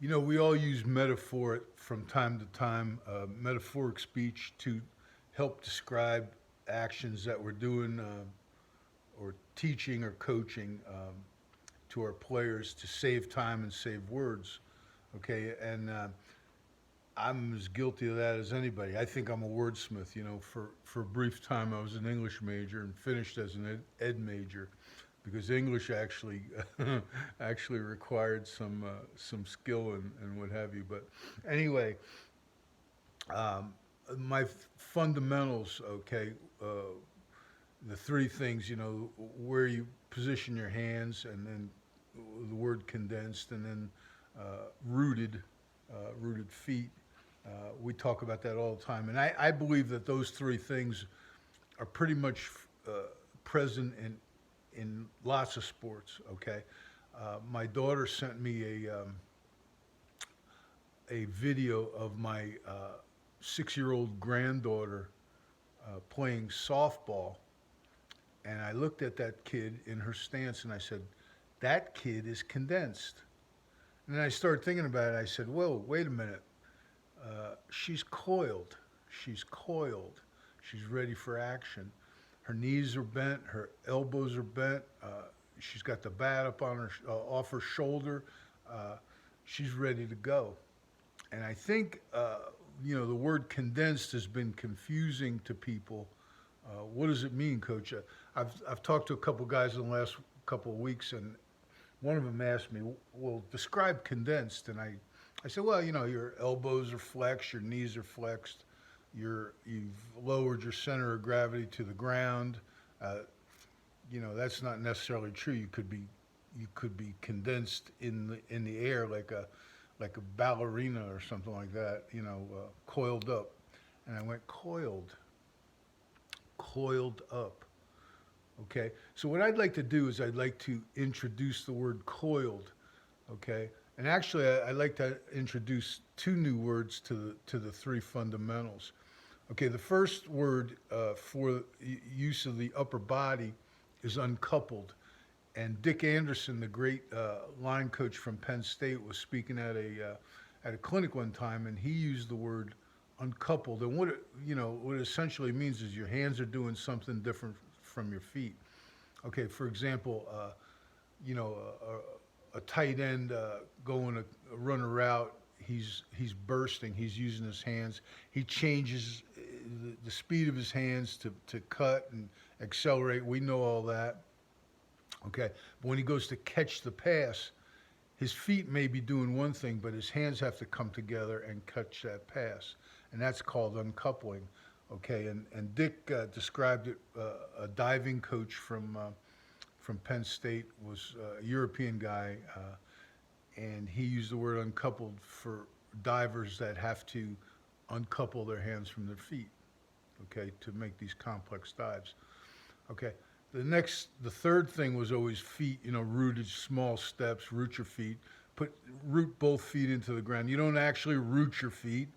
You know, we all use metaphor from time to time, metaphoric speech to help describe actions that we're doing or teaching or coaching to our players to save time and save words. Okay, and I'm as guilty of that as anybody. I think I'm a wordsmith. You know, for a brief time, I was an English major and finished as an ed major, because English actually actually required some skill and what have you. But anyway, um, my fundamentals. Okay, the three things. You know, where you position your hands, and then the word condensed, and then rooted, rooted feet. We talk about that all the time, and I believe that those three things are pretty much present in lots of sports. Okay, my daughter sent me a video of my 6-year-old granddaughter playing softball, and I looked at that kid in her stance, and I said, "That kid is condensed." And then I started thinking about it. I said, "Whoa, wait a minute. She's coiled. She's coiled. She's ready for action. Her knees are bent. Her elbows are bent. She's got the bat up on her off her shoulder. Uh, she's ready to go." And I think you know, the word condensed has been confusing to people. What does it mean, Coach? I've talked to a couple guys in the last couple of weeks, and one of them asked me, "Well, describe condensed." And I said, "Well, you know, your elbows are flexed, your knees are flexed, you've lowered your center of gravity to the ground. Uh, you know, that's not necessarily true. You could be condensed in the air like a ballerina or something like that. You know, coiled up." And I went, "Coiled, coiled up." Okay. So what I'd like to do is I'd like to introduce the word coiled. Okay. And actually, I'd like to introduce two new words to the three fundamentals. Okay, the first word for use of the upper body is uncoupled. And Dick Anderson, the great line coach from Penn State, was speaking at a clinic one time, and he used the word uncoupled. And what it, you know, what it essentially means is your hands are doing something different from your feet. Okay, for example, you know, a tight end going to run a route, he's bursting, he's using his hands. He changes the speed of his hands to cut and accelerate. We know all that. Okay, but when he goes to catch the pass, his feet may be doing one thing, but his hands have to come together and catch that pass, and that's called uncoupling. Okay, and Dick described it. A diving coach from Penn State was a European guy, and he used the word uncoupled for divers that have to uncouple their hands from their feet. Okay, to make these complex dives. Okay. The third thing was always feet. You know, rooted small steps. Root your feet. Root both feet into the ground. You don't actually root your feet,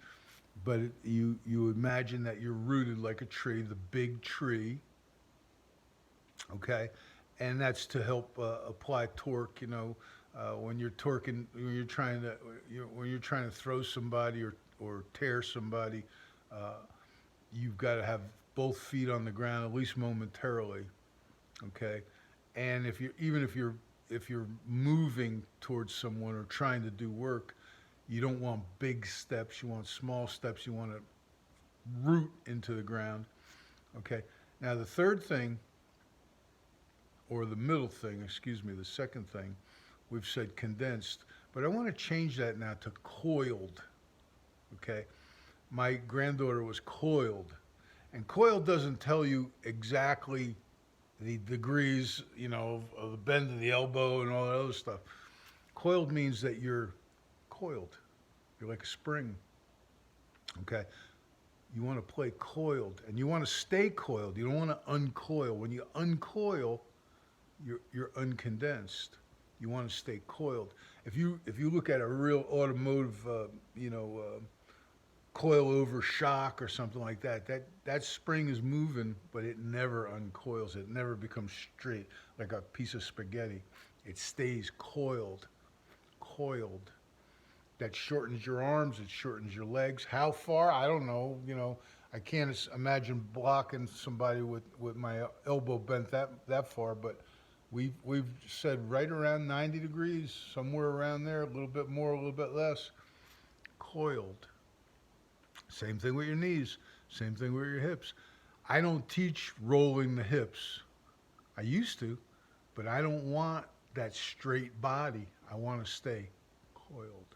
but you imagine that you're rooted like a tree, the big tree. Okay, and that's to help apply torque. You know, when you're torquing, when you're trying to throw somebody or tear somebody, uh, you've got to have both feet on the ground at least momentarily. Okay, and if you're moving towards someone or trying to do work, you don't want big steps. You want small steps. You want to root into the ground. Okay. Now the third thing, or the middle thing, excuse me, the second thing, we've said condensed, but I want to change that now to coiled. Okay. My granddaughter was coiled, and coiled doesn't tell you exactly the degrees, you know, of the bend of the elbow and all that other stuff. Coiled means that you're coiled. You're like a spring. Okay. You want to play coiled, and you want to stay coiled. You don't want to uncoil. When you uncoil, you're uncondensed. You want to stay coiled. If you look at a real automotive, you know, coil over shock or something like that, that spring is moving, but it never uncoils. It never becomes straight like a piece of spaghetti. It stays coiled, coiled. That shortens your arms, it shortens your legs. How far? I don't know. I can't imagine blocking somebody with my elbow bent that far, but we've said right around 90 degrees, somewhere around there, a little bit more, a little bit less. Coiled. Same thing with your knees, same thing with your hips. I don't teach rolling the hips. I used to, but I don't want that straight body. I want to stay coiled.